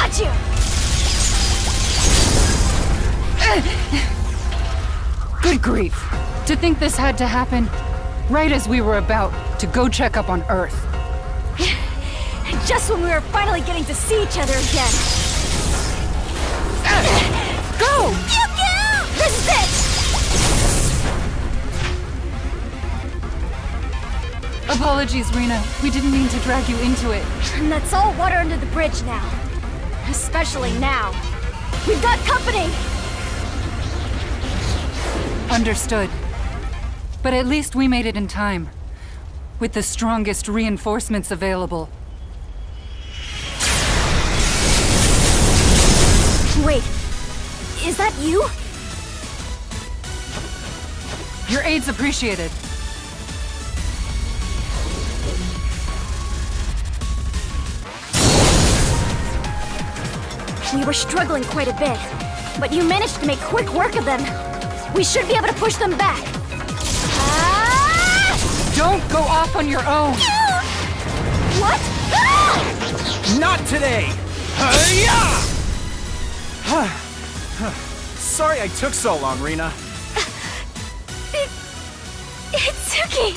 Got you! Good grief. To think this had to happen right as we were about to go check up on Earth. Just when we were finally getting to see each other again. Go! Pew pew! This is it! Apologies, Rena. We didn't mean to drag you into it. And that's all water under the bridge now. Especially now. We've got company! Understood. But at least we made it in time. With the strongest reinforcements available. Wait, is that you? Your aid's appreciated. We were struggling quite a bit, but you managed to make quick work of them. We should be able to push them back. Ah! Don't go off on your own! What? Ah! Not today! Hi-ya! Sorry I took so long, Rena. Itsuki!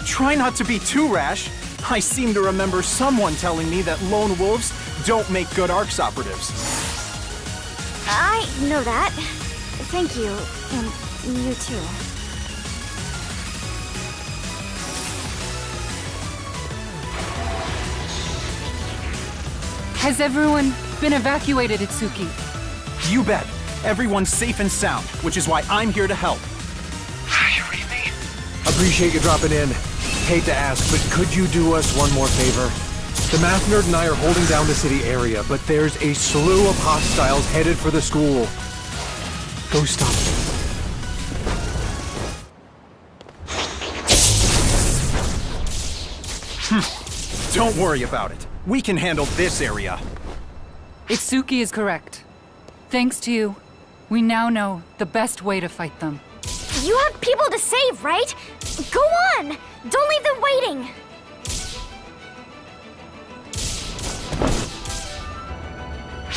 Try not to be too rash. I seem to remember someone telling me that lone wolves don't make good ARCS operatives. I know that. Thank you. And you too. Has everyone been evacuated, Itsuki? You bet. Everyone's safe and sound, which is why I'm here to help. Appreciate you dropping in. Hate to ask, but could you do us one more favor? The math nerd and I are holding down the city area, but there's a slew of hostiles headed for the school. Go stop them. Don't worry about it. We can handle this area. Itsuki is correct. Thanks to you, we now know the best way to fight them. You have people to save, right? Go on! Don't leave them waiting!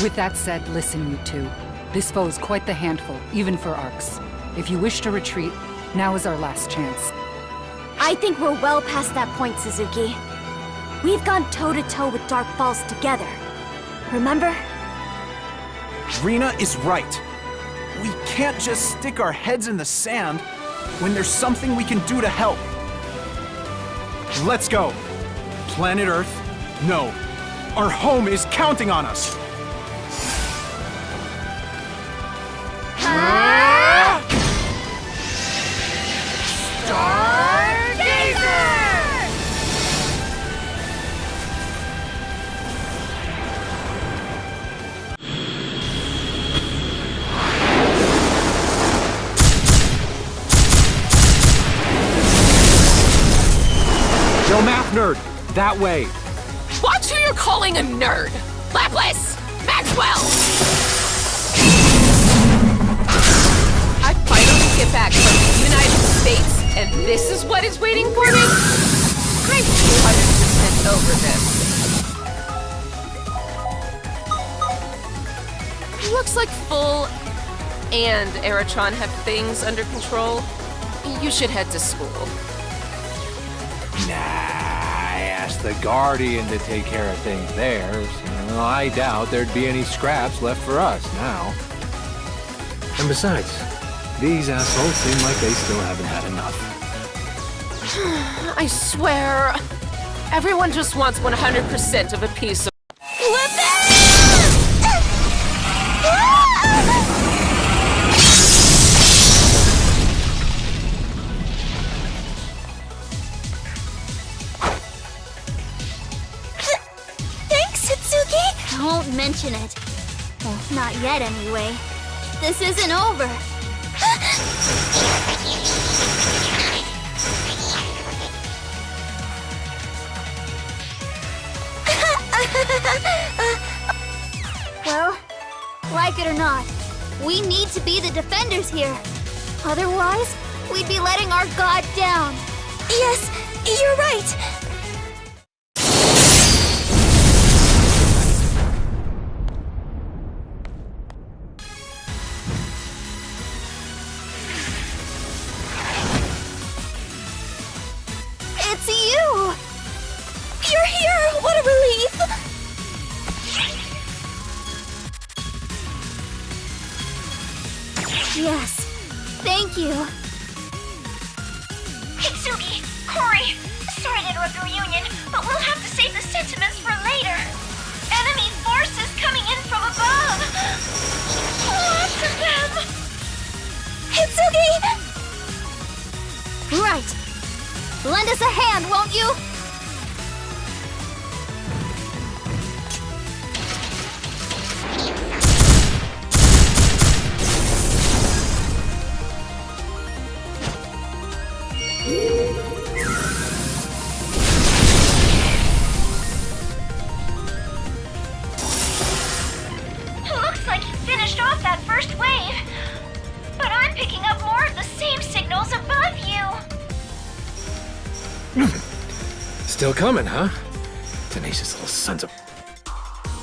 With that said, listen, you two. This foe's quite the handful, even for ARCS. If you wish to retreat, now is our last chance. I think we're well past that point, Suzuki. We've gone toe-to-toe with Dark Falls together. Remember? Rena is right. We can't just stick our heads in the sand when there's something we can do to help. Let's go. Planet Earth, no. Our home is counting on us. Yo, math nerd, that way. Watch who you're calling a nerd! Lapis! Maxwell! I finally get back from the United States, and this is what is waiting for me? I'm 200% over this. Looks like Full and Aerotron have things under control. You should head to school. Nah, I asked the Guardian to take care of things there. So I doubt there'd be any scraps left for us now. And besides, these assholes seem like they still haven't had enough. I swear, everyone just wants 100% of a piece of... Don't mention it. Well, not yet, anyway. This isn't over. Well, like it or not, we need to be the defenders here. Otherwise, we'd be letting our god down. Yes, you're right. It's you! You're here! What a relief! Yes, thank you. Hitsugi, Cory, sorry to interrupt the reunion, but we'll have to save the sentiments for later. Enemy forces coming in from above. Lots of them. Hitsugi! Right. Lend us a hand, won't you? Looks like you finished off that first wave. But I'm picking up more of the same signals above you. Still coming, huh? Tenacious little sons of...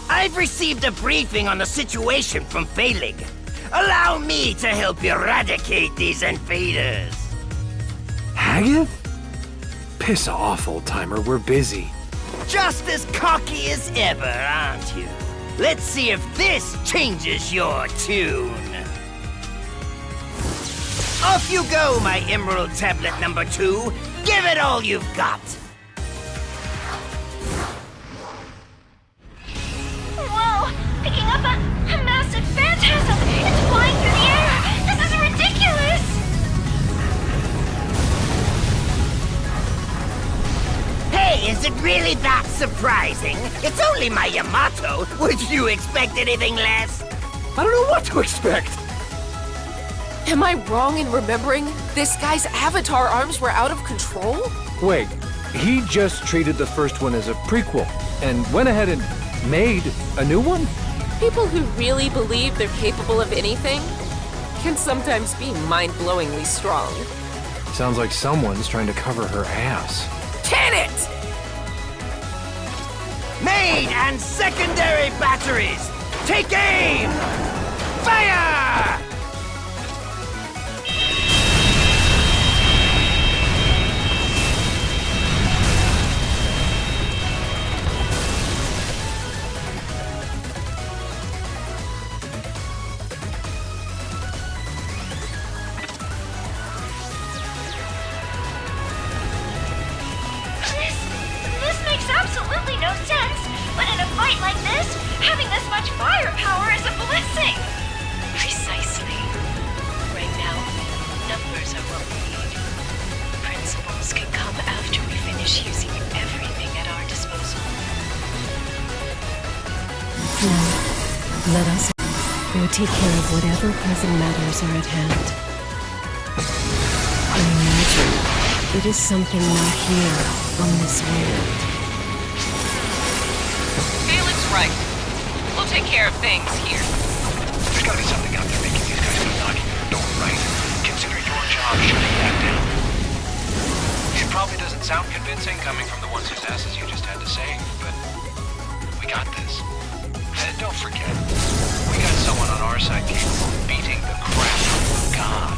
I've received a briefing on the situation from Felig. Allow me to help eradicate these invaders. Haggith? Piss off, old-timer. We're busy. Just as cocky as ever, aren't you? Let's see if this changes your tune. Off you go, my Emerald Tablet number 2. Give it all you've got. Whoa, picking up a massive phantasm. It's flying through the air. This is ridiculous. Hey, is it really that surprising? It's only my Yamato. Would you expect anything less? I don't know what to expect. Am I wrong in remembering this guy's avatar arms were out of control? Wait, he just treated the first one as a prequel and went ahead and made a new one? People who really believe they're capable of anything can sometimes be mind-blowingly strong. Sounds like someone's trying to cover her ass. Can it? Main and secondary batteries, take aim! Fire! This makes absolutely no sense. But in a fight like this, having this much firepower is a blessing. Precisely. Right now, numbers are what we need. Principles can come after we finish using everything at our disposal. Now, let us go take care of whatever present matters are at hand. I imagine it is something not here on this world. Felix right. We'll take care of things here. There's gotta be something out there making these guys go knocking on the door, right? Consider your job shutting that down. It probably doesn't sound convincing coming from the ones whose asses you just had to save, but we got this. And don't forget, we got someone on our side capable of beating the crap out of God.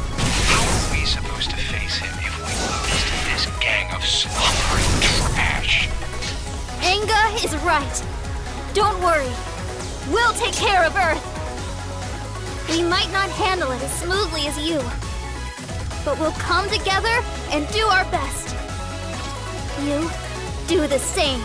How are we supposed to face him if we lose to this gang of slobbering trash? Enga is right. Don't worry. We'll take care of Earth. We might not handle it as smoothly as you, but we'll come together and do our best. You do the same.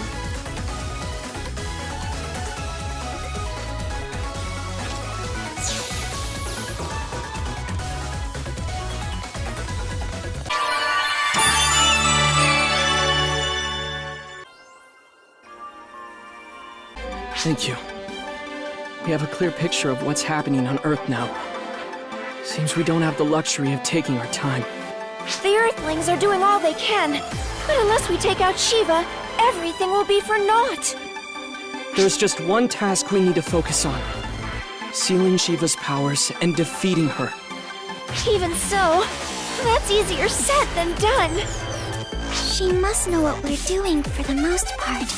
Thank you. We have a clear picture of what's happening on Earth now. Seems we don't have the luxury of taking our time. The Earthlings are doing all they can, but unless we take out Shiva, everything will be for naught. There's just one task we need to focus on. sealing Shiva's powers and defeating her. Even so, that's easier said than done. She must know what we're doing for the most part.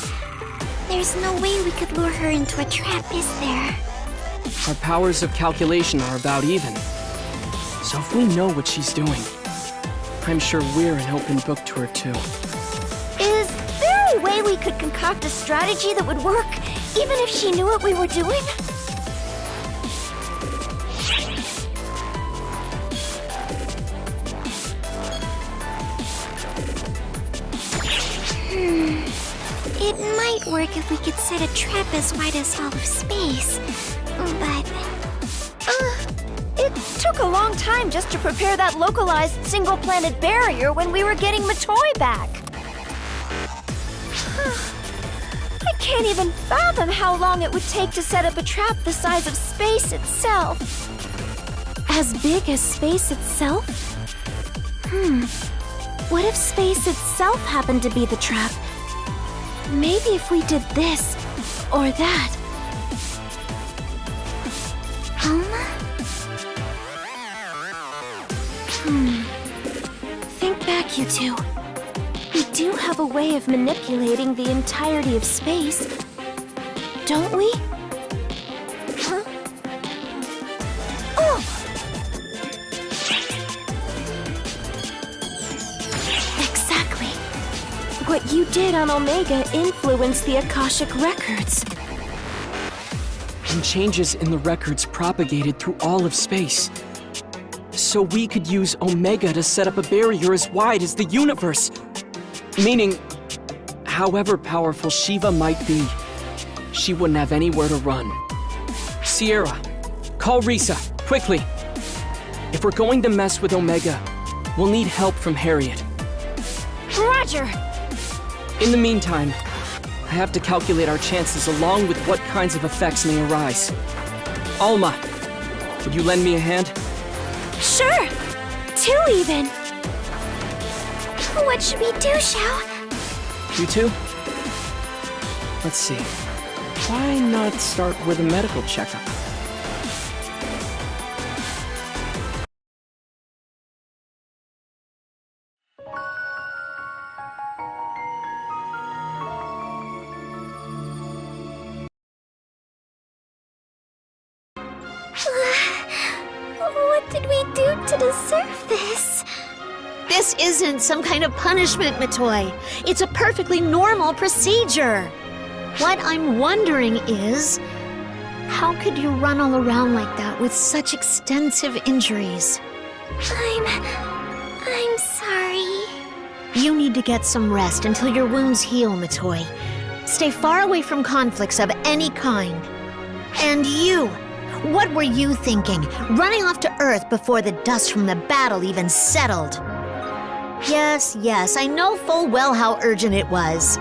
There's no way we could lure her into a trap, is there? Our powers of calculation are about even. So if we know what she's doing, I'm sure we're an open book to her too. Is there a way we could concoct a strategy that would work, even if she knew what we were doing? It might work if we could set a trap as wide as all of space, but... it took a long time just to prepare that localized single-planet barrier when we were getting Matoy back. I can't even fathom how long it would take to set up a trap the size of space itself. As big as space itself? What if space itself happened to be the trap? Maybe if we did this, or that. Think back, you two. We do have a way of manipulating the entirety of space, don't we? Huh? Oh! Exactly. What you did on Omega influenced the Akashic records. And changes in the records propagated through all of space. So we could use Omega to set up a barrier as wide as the universe. Meaning, however powerful Shiva might be, she wouldn't have anywhere to run. Sierra, call Risa, quickly. If we're going to mess with Omega, we'll need help from Harriet. Roger! In the meantime, I have to calculate our chances along with what kinds of effects may arise. Alma, would you lend me a hand? Sure! 2 even! What should we do, Xiao? You too? Let's see. Why not start with a medical checkup? What did we do to deserve this? This isn't some kind of punishment, Matoy. It's a perfectly normal procedure. What I'm wondering is, how could you run all around like that with such extensive injuries? I'm sorry. You need to get some rest until your wounds heal, Matoy. Stay far away from conflicts of any kind. And you, what were you thinking? Running off to Earth before the dust from the battle even settled? Yes, I know full well how urgent it was.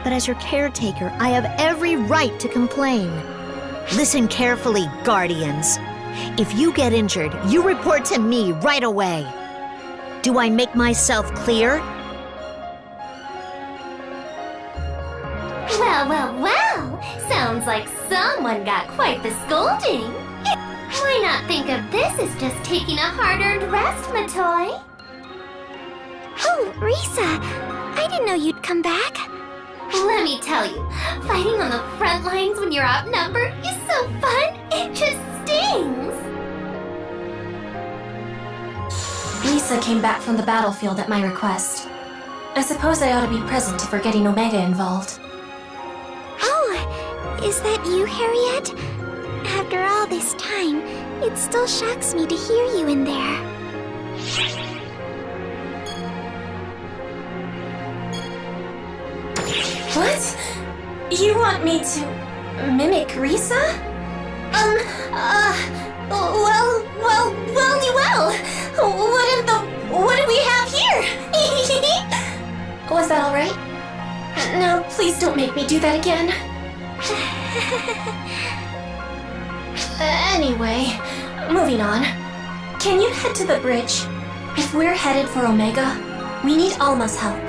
But as your caretaker, I have every right to complain. Listen carefully, Guardians. If you get injured, you report to me right away. Do I make myself clear? Well. Sounds like someone got quite the scolding. Why not think of this as just taking a hard-earned rest, Matoy? Oh, Risa, I didn't know you'd come back. Let me tell you, fighting on the front lines when you're outnumbered is so fun, it just stings! Lisa came back from the battlefield at my request. I suppose I ought to be present if we're getting Omega involved. Oh, is that you, Harriet? After all this time, it still shocks me to hear you in there. What? You want me to mimic Risa? What do we have here? Was that all right? No, please don't make me do that again. Anyway, moving on. Can you head to the bridge? If we're headed for Omega, we need Alma's help.